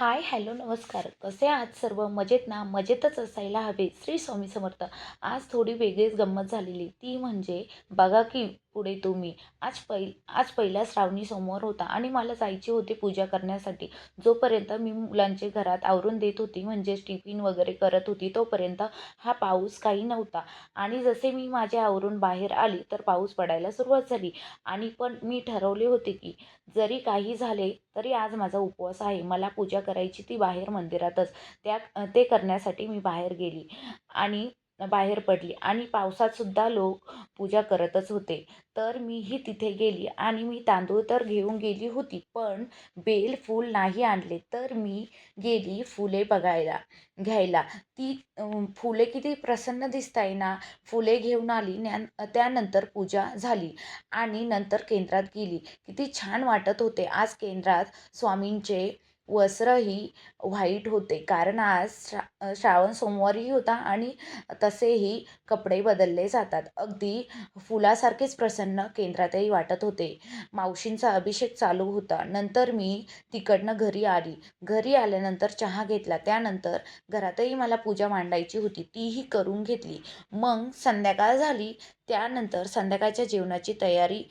हाय, hello, नमस्कार. कसे आहात सर्व? मजेत ना? मजेतच असायला हवे. श्री स्वामी समर्थ. आज थोडी वेगळीच गंमत झालेली. ती म्हणजे बघा की पुढे तुम्ही. आज पहिला श्रावणी सोमवार होता आणि मला जायचे होते पूजा करण्यासाठी. जोपर्यंत मी मुलांचे घरात आवरून देत होती, म्हणजेच टिफिन वगैरे करत होती, तोपर्यंत हा पाऊस काही नव्हता. आणि जसे मी माझे आवरून बाहेर आली, तर पाऊस पडायला सुरुवात झाली. आणि पण मी ठरवले होते की जरी काही झाले तरी आज माझा उपवास आहे. मला पूजा करायची ती बाहेर मंदिरातच. ते करण्यासाठी मी बाहेर गेली आणि बाहेर पडली आणि पावसात सुद्धा लोक पूजा करतच होते. तर मीही तिथे गेली आणि मी तांदूळ तर घेऊन गेली होती, पण बेल फूल नाही आणले. तर मी गेली फुले घ्यायला. ती फुले किती प्रसन्न दिसताय ना. फुले घेऊन आली. त्यानंतर पूजा झाली आणि नंतर केंद्रात गेली. किती छान वाटत होते. आज केंद्रात स्वामींचे वस्त्रही व्हाईट होते, कारण आज श्रावण सोमवारही होता आणि तसेही कपडे बदलले जातात. अगदी फुलासारखेच प्रसन्न केंद्रातही वाटत होते. मावशींचा अभिषेक चालू होता. नंतर मी तिकडनं घरी आली. घरी आल्यानंतर चहा घेतला. त्यानंतर घरातही मला पूजा मांडायची होती, तीही करून घेतली. मग संध्याकाळ झाली. त्यानंतर संध्याकाळच्या जेवणाची तयारी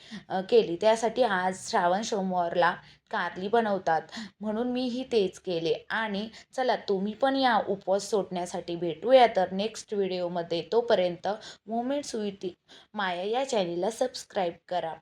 केली. त्यासाठी आज श्रावण सोमवारला कारली बनवतात, म्हणून मीही तेच केले. आणि चला, तुम्ही पण या उपवास सोडण्यासाठी. भेटूया तर नेक्स्ट व्हिडिओमध्ये. तोपर्यंत मोमेंट्स विथ माया या चॅनेलला सबस्क्राईब करा.